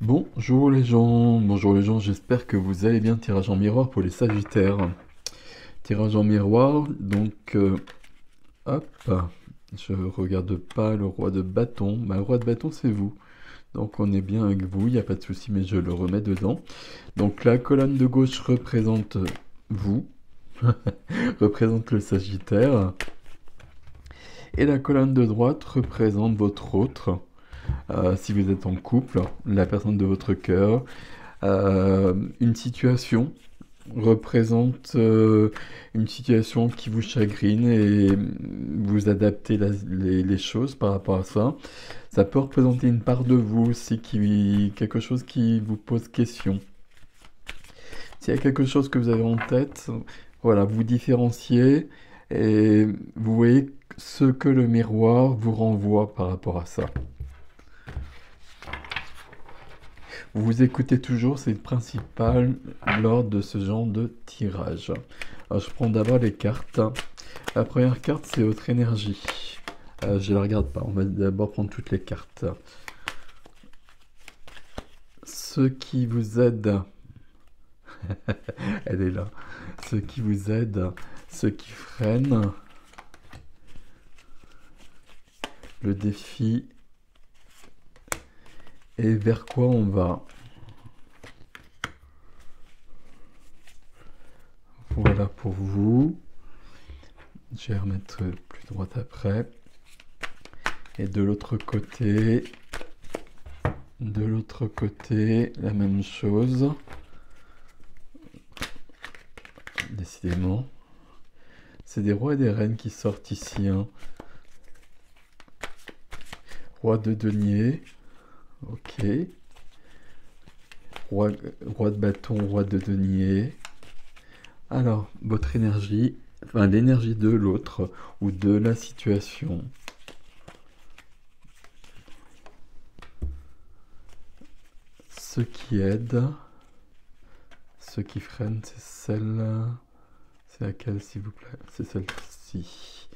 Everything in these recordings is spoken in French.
Bonjour les gens, j'espère que vous allez bien. Tirage en miroir pour les Sagittaires. Tirage en miroir, hop, je regarde pas le roi de bâton. Bah, le roi de bâton, c'est vous. Donc on est bien avec vous, il n'y a pas de souci, mais je le remets dedans. Donc la colonne de gauche représente vous, représente le Sagittaire. Et la colonne de droite représente votre autre. Si vous êtes en couple, la personne de votre cœur. Une situation représente une situation qui vous chagrine et vous adaptez les choses par rapport à ça. Ça peut représenter une part de vous aussi, quelque chose qui vous pose question. S'il y a quelque chose que vous avez en tête, voilà, vous différenciez et vous voyez ce que le miroir vous renvoie par rapport à ça. Vous vous écoutez toujours, c'est le principal lors de ce genre de tirage. Alors, je prends d'abord les cartes. La première carte, c'est votre énergie. Je la regarde pas, on va d'abord prendre toutes les cartes. Ce qui vous aide, elle est là. Ce qui vous aide, ce qui freine, le défi et vers quoi on va. Voilà pour vous. Je vais remettre plus droite après. Et de l'autre côté, la même chose. Décidément. C'est des rois et des reines qui sortent ici. Hein. Roi de denier. Ok. Roi de bâton, roi de denier. Alors, votre énergie, enfin l'énergie de l'autre ou de la situation. Ce qui aide, ce qui freine, c'est celle... C'est laquelle, s'il vous plaît? C'est celle-ci.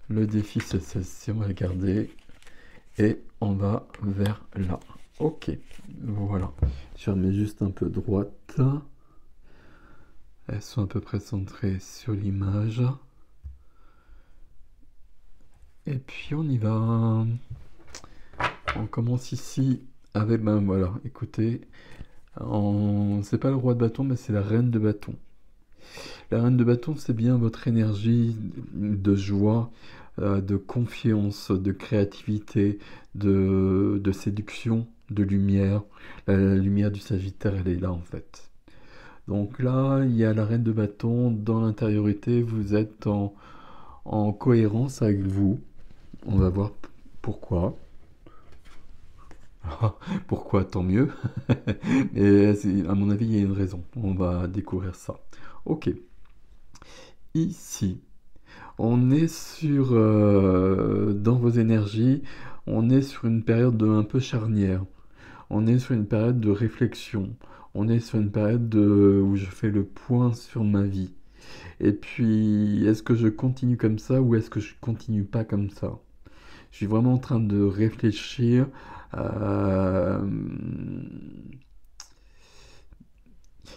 Le défi, c'est celle-ci, on va la garder. Et on va vers là. Ok, voilà. Je remets juste un peu droite. Elles sont à peu près centrées sur l'image. Et puis on y va. On commence ici avec, ben voilà, écoutez, c'est pas le roi de bâton, mais c'est la reine de bâton. La reine de bâton, c'est bien votre énergie de joie, de confiance, de créativité, de séduction, de lumière. La lumière du Sagittaire, elle est là en fait. Donc là, il y a la reine de bâton. Dans l'intériorité, vous êtes en cohérence avec vous. On va voir pourquoi. Pourquoi, tant mieux. Et à mon avis, il y a une raison. On va découvrir ça. Ok. Ici, on est dans vos énergies, on est sur une période un peu charnière. On est sur une période de réflexion. On est sur une période où je fais le point sur ma vie. Et puis, est-ce que je continue comme ça ou est-ce que je continue pas comme ça? Je suis vraiment en train de réfléchir. euh,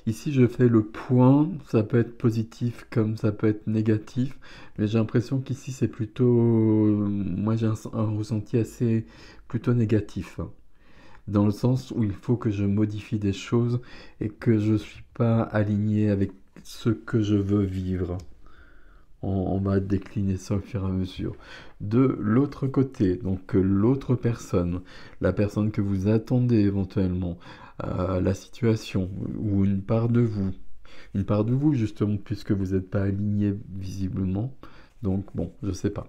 Ici, je fais le point. Ça peut être positif comme ça peut être négatif. Mais j'ai l'impression qu'ici, c'est plutôt... Moi, j'ai un ressenti assez plutôt négatif, hein. Dans le sens où il faut que je modifie des choses et que je ne suis pas aligné avec ce que je veux vivre. On va décliner ça au fur et à mesure. De l'autre côté, donc l'autre personne, la personne que vous attendez éventuellement, la situation ou une part de vous justement, puisque vous n'êtes pas aligné visiblement. Donc bon, je sais pas.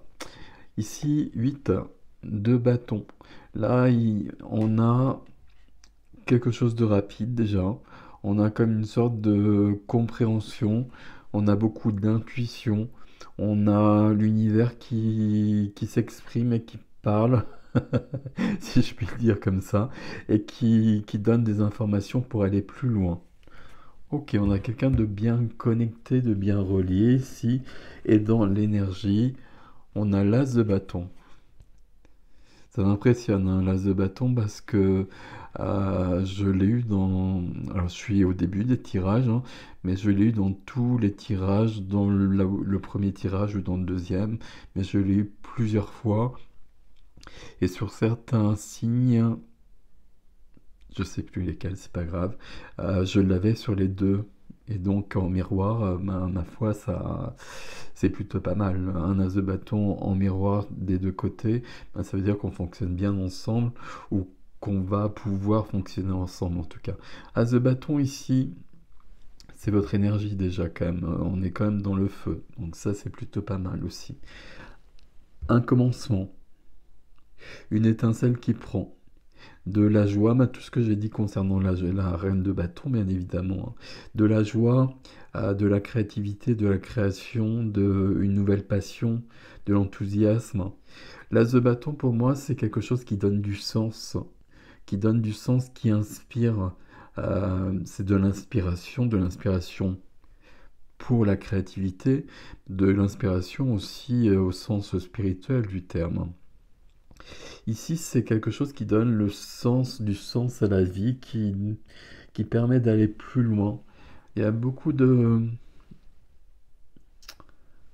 Ici, 8 de bâton. Là, on a quelque chose de rapide déjà. On a comme une sorte de compréhension. On a beaucoup d'intuition. On a l'univers qui s'exprime et qui parle, si je puis le dire comme ça, et qui donne des informations pour aller plus loin. Ok, on a quelqu'un de bien connecté, de bien relié ici. Et dans l'énergie, on a l'as de bâton. Ça m'impressionne, hein, l'as de bâton, parce que je l'ai eu dans... Alors, je suis au début des tirages, hein, mais je l'ai eu dans tous les tirages, dans le premier tirage ou dans le deuxième, mais je l'ai eu plusieurs fois. Et sur certains signes, je sais plus lesquels, c'est pas grave, je l'avais sur les deux. Et donc en miroir, ma foi, ça, c'est plutôt pas mal. Un as de bâton en miroir des deux côtés, ben, ça veut dire qu'on fonctionne bien ensemble ou qu'on va pouvoir fonctionner ensemble en tout cas. As de bâton ici, c'est votre énergie déjà quand même. On est quand même dans le feu, donc ça c'est plutôt pas mal aussi. Un commencement, une étincelle qui prend. De la joie, bah, tout ce que j'ai dit concernant la reine de bâton, bien évidemment, hein. De la joie, de la créativité, de la création, de une nouvelle passion, de l'enthousiasme. L'as de bâton, pour moi, c'est quelque chose qui donne du sens, qui inspire. C'est de l'inspiration pour la créativité, de l'inspiration aussi au sens spirituel du terme. Ici, c'est quelque chose qui donne le sens, du sens à la vie, qui permet d'aller plus loin. Il y a beaucoup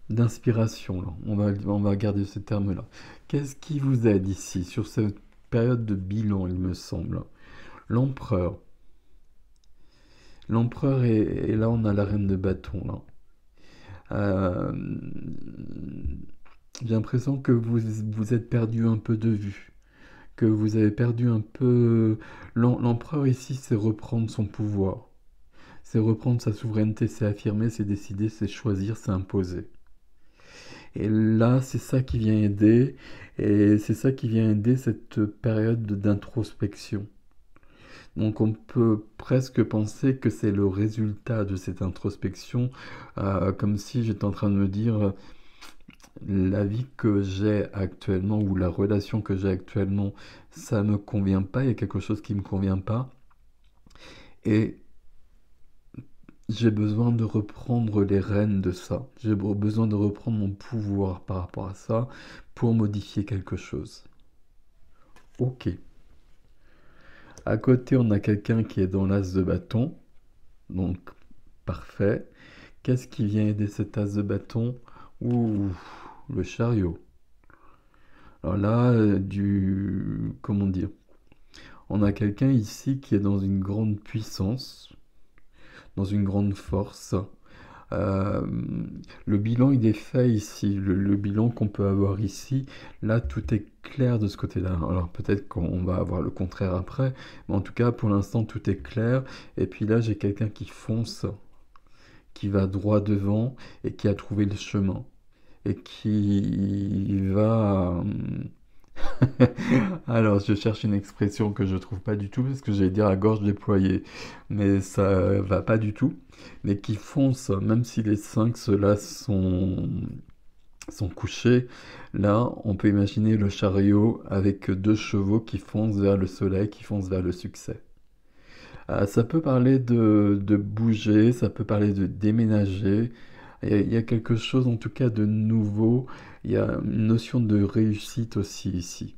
d'inspiration, là. On va garder ce terme-là. Qu'est-ce qui vous aide ici, sur cette période de bilan, il me semble? L'empereur. L'empereur, et là, on a la reine de bâton, là. Euh, j'ai l'impression que vous êtes perdu un peu de vue, que vous avez perdu un peu... L'empereur ici, c'est reprendre son pouvoir. C'est reprendre sa souveraineté, c'est affirmer, c'est décider, c'est choisir, c'est imposer. Et là, c'est ça qui vient aider, et c'est ça qui vient aider cette période d'introspection. Donc on peut presque penser que c'est le résultat de cette introspection, comme si j'étais en train de me dire, la vie que j'ai actuellement ou la relation que j'ai actuellement, ça me convient pas, il y a quelque chose qui me convient pas, et j'ai besoin de reprendre les rênes de ça. J'ai besoin de reprendre mon pouvoir par rapport à ça pour modifier quelque chose. Ok. À côté, on a quelqu'un qui est dans l'as de bâton. Donc, parfait. Qu'est-ce qui vient aider cet as de bâton? Ouh, le chariot. Alors là, comment dire? On a quelqu'un ici qui est dans une grande puissance, dans une grande force. Euh, le bilan, il est fait ici. Le bilan qu'on peut avoir ici, là, tout est clair de ce côté-là. Alors peut-être qu'on va avoir le contraire après, mais en tout cas, pour l'instant, tout est clair. Et puis là, j'ai quelqu'un qui fonce, qui va droit devant et qui a trouvé le chemin. Et qui va... Alors, je cherche une expression que je trouve pas du tout, parce que j'allais dire à gorge déployée, mais ça va pas du tout. Mais qui fonce, même si les cinq ceux-là sont couchés, là, on peut imaginer le chariot avec deux chevaux qui foncent vers le soleil, qui foncent vers le succès. Ça peut parler de bouger, ça peut parler de déménager. Il y a quelque chose en tout cas de nouveau. Il y a une notion de réussite aussi ici.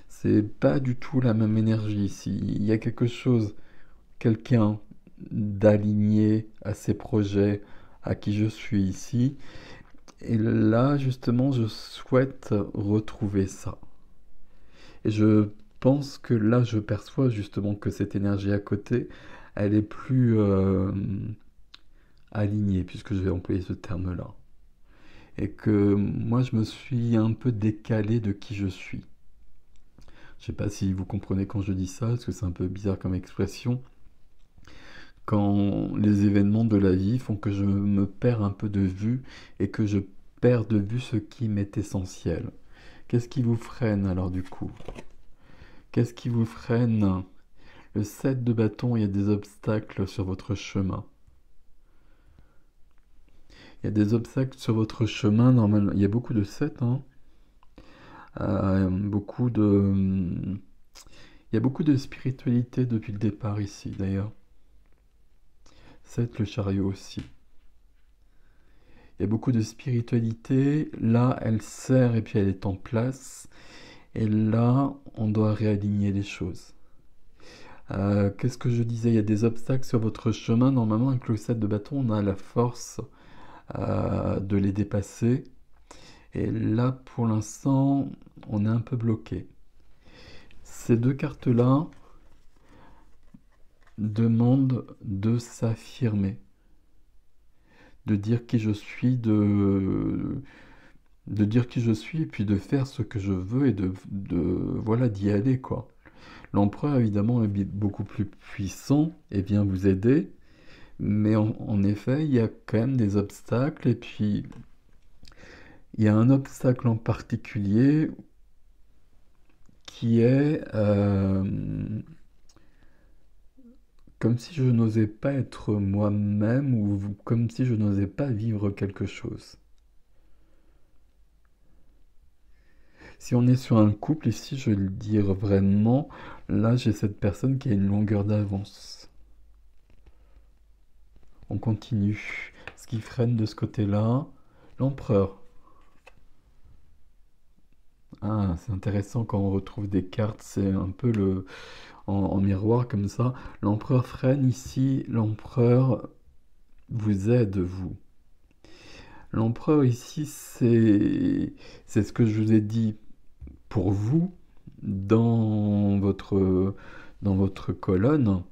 C'est pas du tout la même énergie ici. Il y a quelque chose, quelqu'un d'aligné à ses projets, à qui je suis ici. Et là, justement, je souhaite retrouver ça. Et je pense que là, je perçois justement que cette énergie à côté, elle est plus alignée, puisque je vais employer ce terme-là. Et que moi, je me suis un peu décalé de qui je suis. Je sais pas si vous comprenez quand je dis ça, parce que c'est un peu bizarre comme expression. Quand les événements de la vie font que je me perds un peu de vue et que je perds de vue ce qui m'est essentiel. Qu'est-ce qui vous freine alors du coup? Qu'est-ce qui vous freine? Le 7 de bâton, il y a des obstacles sur votre chemin. Il y a des obstacles sur votre chemin, normalement. Il y a beaucoup de 7, hein. Beaucoup de... Il y a beaucoup de spiritualité depuis le départ ici, d'ailleurs. 7, le chariot aussi. Il y a beaucoup de spiritualité. Là, elle sert et puis elle est en place. Et là, on doit réaligner les choses. Qu'est-ce que je disais? Il y a des obstacles sur votre chemin. Normalement, avec le 7 de bâton, on a la force de les dépasser. Et là, pour l'instant, on est un peu bloqué. Ces deux cartes-là demandent de s'affirmer, de dire qui je suis, de dire qui je suis, et puis de faire ce que je veux et voilà, d'y aller, quoi. L'empereur, évidemment, est beaucoup plus puissant et vient vous aider, mais en effet, il y a quand même des obstacles, et puis il y a un obstacle en particulier qui est comme si je n'osais pas être moi-même ou comme si je n'osais pas vivre quelque chose. Si on est sur un couple, ici, je vais le dire vraiment, là, j'ai cette personne qui a une longueur d'avance. On continue. Ce qui freine de ce côté-là, l'empereur. Ah, c'est intéressant quand on retrouve des cartes, c'est un peu en miroir comme ça. L'empereur freine ici, l'empereur vous aide, vous. L'empereur ici, c'est ce que je vous ai dit pour vous dans votre colonne.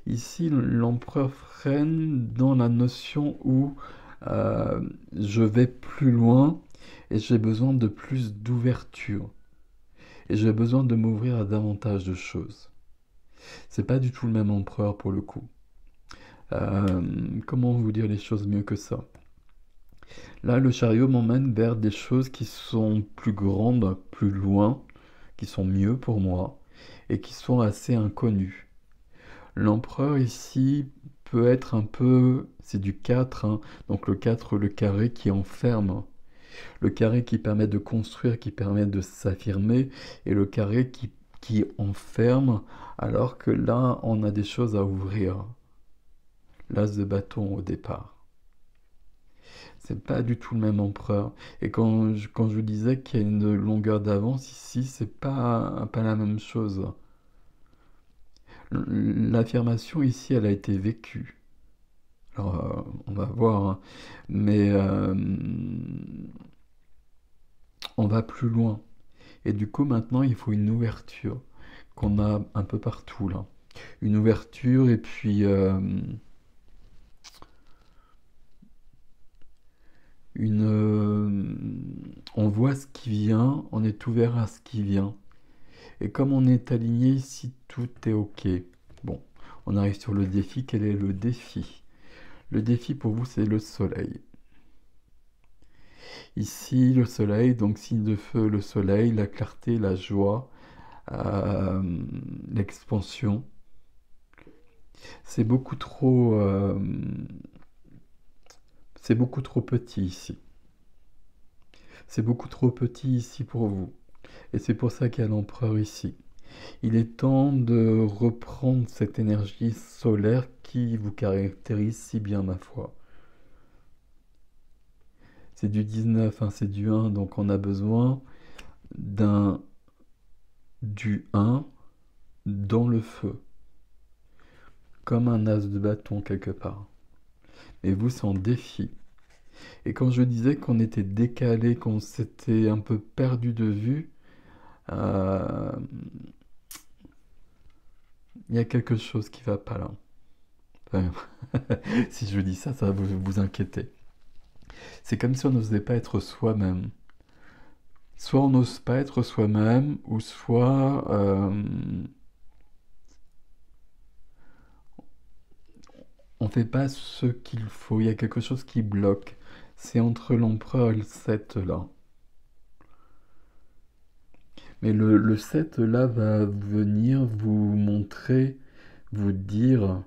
Ici, l'empereur freine dans la notion où je vais plus loin et j'ai besoin de plus d'ouverture. Et j'ai besoin de m'ouvrir à davantage de choses. C'est pas du tout le même empereur pour le coup. Comment vous dire les choses mieux que ça? Là, le chariot m'emmène vers des choses qui sont plus grandes, plus loin, qui sont mieux pour moi et qui sont assez inconnues. L'empereur ici peut être un peu, c'est du 4, hein, donc le 4, le carré qui enferme, le carré qui permet de construire, qui permet de s'affirmer, et le carré qui enferme, alors que là, on a des choses à ouvrir. L'as de bâton au départ. C'est pas du tout le même empereur. Et quand je vous disais qu'il y a une longueur d'avance ici, c'est pas la même chose. L'affirmation ici, elle a été vécue. Alors, on va voir, hein. Mais on va plus loin. Et du coup, maintenant, il faut une ouverture qu'on a un peu partout, là. Une ouverture, et puis on voit ce qui vient, on est ouvert à ce qui vient. Et comme on est aligné ici, tout est OK. Bon, on arrive sur le défi. Quel est le défi? Le défi pour vous, c'est le soleil. Ici, le soleil, donc signe de feu, le soleil, la clarté, la joie, l'expansion. C'est beaucoup c'est beaucoup trop petit ici. C'est beaucoup trop petit ici pour vous. Et c'est pour ça qu'il y a l'empereur ici. Il est temps de reprendre cette énergie solaire qui vous caractérise si bien, ma foi. C'est du 19, hein, c'est du 1, donc on a besoin du 1 dans le feu, comme un as de bâton quelque part. Et vous, c'est en défi. Et quand je disais qu'on était décalé, qu'on s'était un peu perdu de vue, euh, il y a quelque chose qui va pas là. Enfin, si je dis ça, ça va vous inquiéter. C'est comme si on n'osait pas être soi-même. Soit on n'ose pas être soi-même, ou soit on fait pas ce qu'il faut. Il y a quelque chose qui bloque. C'est entre l'empereur et le 7 là. Mais le 7 là va venir vous montrer, vous dire,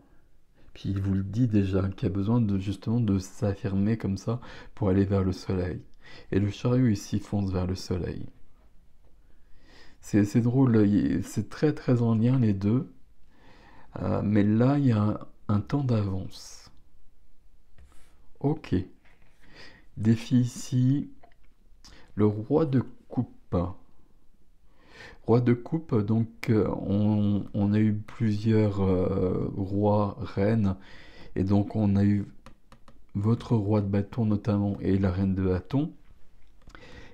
puis il vous le dit déjà, qu'il y a besoin de justement de s'affirmer comme ça pour aller vers le soleil. Et le chariot ici fonce vers le soleil. C'est drôle, c'est très très en lien les deux, mais là il y a un temps d'avance. Ok. Défi ici, le roi de coupe. Roi de coupe, donc on a eu plusieurs rois, reines, et donc on a eu votre roi de bâton notamment et la reine de bâton.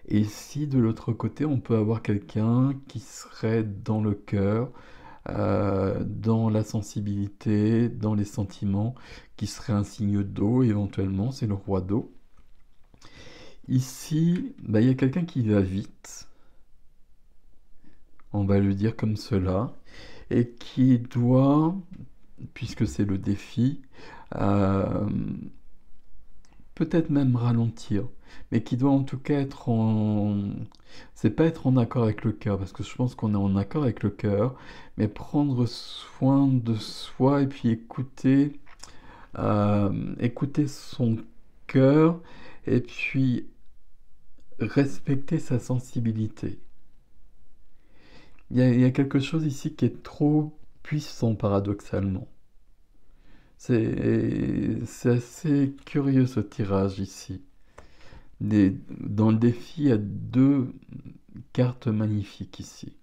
Et si de l'autre côté, on peut avoir quelqu'un qui serait dans le cœur, dans la sensibilité, dans les sentiments, qui serait un signe d'eau éventuellement, c'est le roi d'eau. Ici, bah, il y a quelqu'un qui va vite, on va le dire comme cela, et qui doit, puisque c'est le défi, euh, peut-être même ralentir, mais qui doit en tout cas être en... C'est pas être en accord avec le cœur, parce que je pense qu'on est en accord avec le cœur, mais prendre soin de soi et puis écouter son cœur et puis respecter sa sensibilité. Il y a quelque chose ici qui est trop puissant paradoxalement. C'est assez curieux ce tirage ici. Dans le défi, il y a deux cartes magnifiques ici.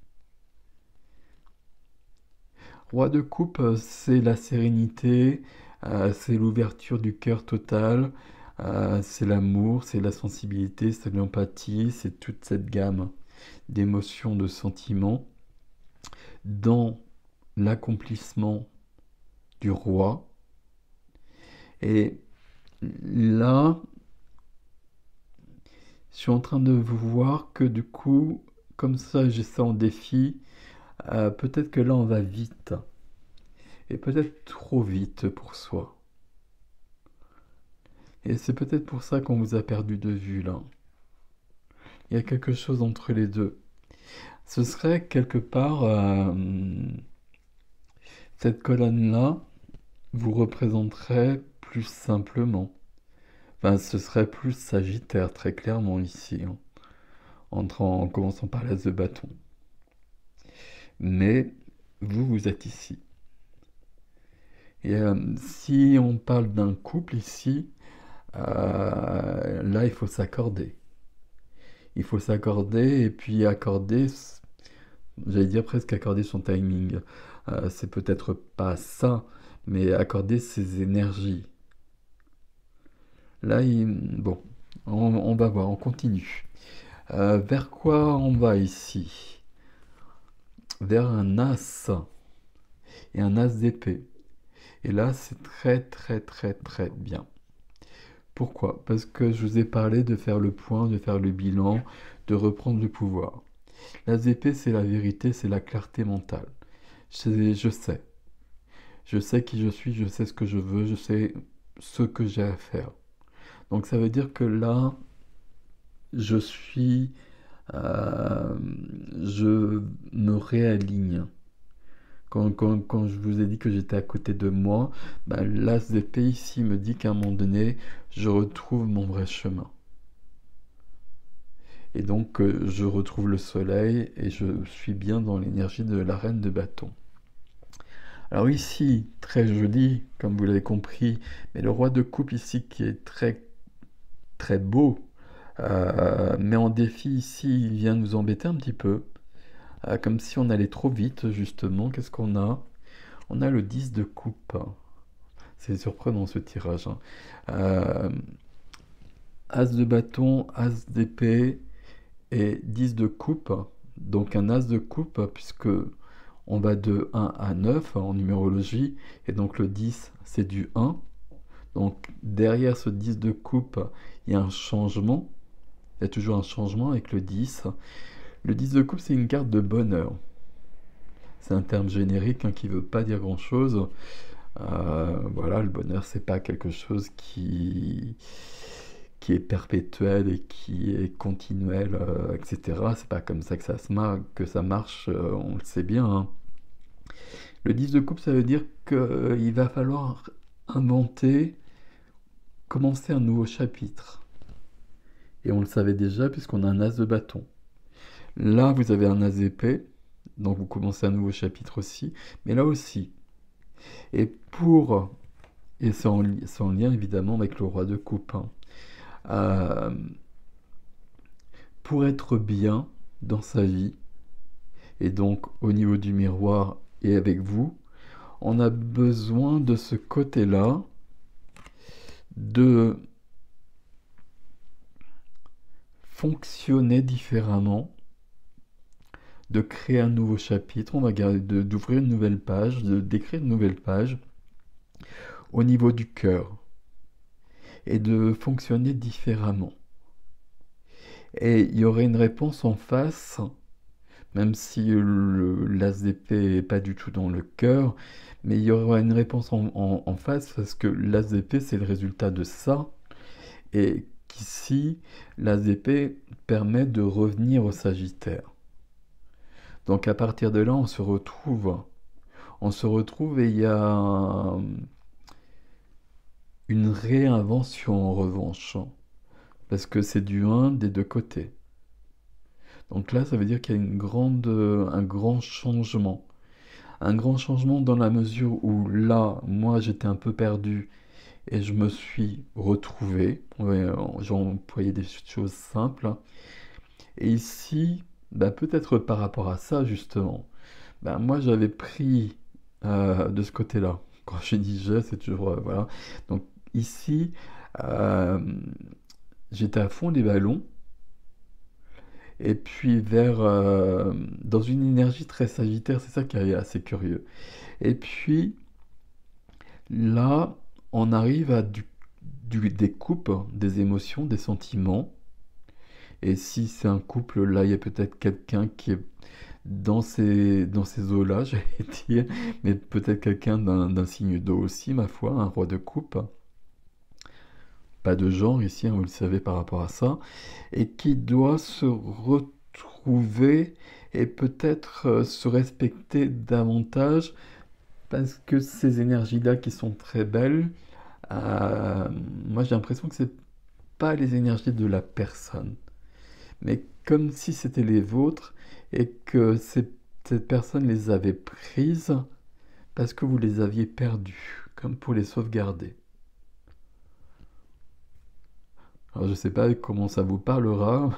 Roi de coupe, c'est la sérénité, c'est l'ouverture du cœur total, c'est l'amour, c'est la sensibilité, c'est l'empathie, c'est toute cette gamme d'émotions, de sentiments dans l'accomplissement du roi. Et là, je suis en train de voir que du coup, comme ça, j'ai ça en défi. Peut-être que là, on va vite. Et peut-être trop vite pour soi. Et c'est peut-être pour ça qu'on vous a perdu de vue, là. Il y a quelque chose entre les deux. Ce serait quelque part... cette colonne-là vous représenterait plus simplement. Enfin, ce serait plus Sagittaire, très clairement, ici. Hein, en commençant par l'as de bâton. Mais vous, vous êtes ici. Et si on parle d'un couple ici, là, il faut s'accorder. Il faut s'accorder et puis accorder, j'allais dire presque accorder son timing. C'est peut-être pas ça, mais accorder ses énergies. Là, bon, on va voir, on continue. Vers quoi on va ici? Vers un as et un as d'épée. Et là, c'est très très très très bien. Pourquoi? Parce que je vous ai parlé de faire le point, de faire le bilan, de reprendre le pouvoir. L'as d'épée, c'est la vérité, c'est la clarté mentale. Je sais. Je sais qui je suis, je sais ce que je veux, je sais ce que j'ai à faire. Donc ça veut dire que là, je suis... je me réaligne. Quand je vous ai dit que j'étais à côté de moi, ben, l'as d'épée ici me dit qu'à un moment donné, je retrouve mon vrai chemin. Et donc, je retrouve le soleil et je suis bien dans l'énergie de la reine de bâton. Alors ici, très joli, comme vous l'avez compris, mais le roi de coupe ici qui est très très beau, mais en défi ici, il vient nous embêter un petit peu, comme si on allait trop vite justement. Qu'est-ce qu'on a? On a le 10 de coupe. C'est surprenant ce tirage. Hein. As de bâton, as d'épée et 10 de coupe. Donc un as de coupe puisque on va de 1 à 9 en numérologie et donc le 10 c'est du 1. Donc derrière ce 10 de coupe, il y a un changement. Il y a toujours un changement avec le 10. Le 10 de coupe, c'est une carte de bonheur. C'est un terme générique hein, qui ne veut pas dire grand-chose. Voilà, le bonheur, c'est pas quelque chose qui est perpétuel et qui est continuel, etc. C'est pas comme ça que ça marche, on le sait bien. Hein. Le 10 de coupe, ça veut dire qu'il va falloir inventer, commencer un nouveau chapitre. Et on le savait déjà puisqu'on a un as de bâton. Là, vous avez un as d'épée, donc vous commencez un nouveau chapitre aussi, mais là aussi. Et c'est en lien évidemment avec le roi de coupe, hein. Euh, pour être bien dans sa vie, et donc au niveau du miroir et avec vous, on a besoin de ce côté-là de fonctionner différemment, de créer un nouveau chapitre, on va d'ouvrir une nouvelle page, d'écrire une nouvelle page au niveau du cœur et de fonctionner différemment. Et il y aurait une réponse en face, même si l'as d'épée n'est pas du tout dans le cœur, mais il y aura une réponse en face parce que l'as d'épée c'est le résultat de ça, et qu'ici l'as d'épée permet de revenir au Sagittaire. Donc à partir de là, on se retrouve et il y a une réinvention en revanche, parce que c'est du 1 des deux côtés. Donc là, ça veut dire qu'il y a un grand changement. Un grand changement dans la mesure où là, moi, j'étais un peu perdu et je me suis retrouvé. J'ai employé des choses simples. Et ici, bah, peut-être par rapport à ça, justement, bah, moi, j'avais pris de ce côté-là. Quand je dis je, c'est toujours... voilà. Donc ici, euh, j'étais à fond des ballons. Et puis dans une énergie très sagittaire, c'est ça qui est assez curieux. Et puis là, on arrive à des coupes, des émotions, des sentiments. Et si c'est un couple, là, il y a peut-être quelqu'un qui est dans ces eaux-là, j'allais dire, mais peut-être quelqu'un d'un signe d'eau aussi, ma foi, un roi de coupe. Pas de genre ici, hein, vous le savez par rapport à ça. Et qui doit se retrouver et peut-être se respecter davantage parce que ces énergies-là qui sont très belles, euh, moi j'ai l'impression que c'est pas les énergies de la personne, mais comme si c'était les vôtres et que cette personne les avait prises parce que vous les aviez perdues, comme pour les sauvegarder. Alors, je ne sais pas comment ça vous parlera.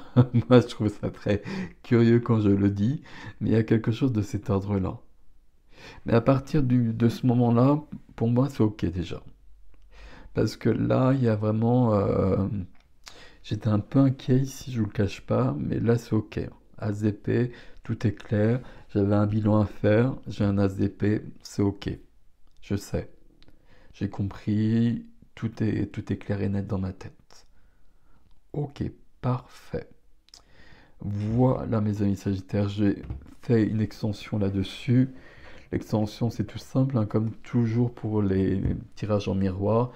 Moi, je trouve ça très curieux quand je le dis, mais il y a quelque chose de cet ordre-là. Mais à partir de ce moment-là, pour moi, c'est OK déjà. Parce que là, il y a vraiment... j'étais un peu inquiet ici, je ne vous le cache pas, mais là, c'est OK. As d'épée, tout est clair. J'avais un bilan à faire, j'ai un as d'épée, c'est OK. Je sais. J'ai compris, tout est clair et net dans ma tête. OK, parfait. Voilà mes amis Sagittaires, j'ai fait une extension là-dessus. L'extension c'est tout simple, hein, comme toujours pour les tirages en miroir.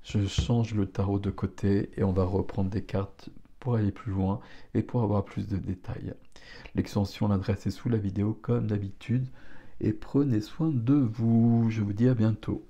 Je change le tarot de côté et on va reprendre des cartes pour aller plus loin et pour avoir plus de détails. L'extension, l'adresse est sous la vidéo comme d'habitude. Et prenez soin de vous. Je vous dis à bientôt.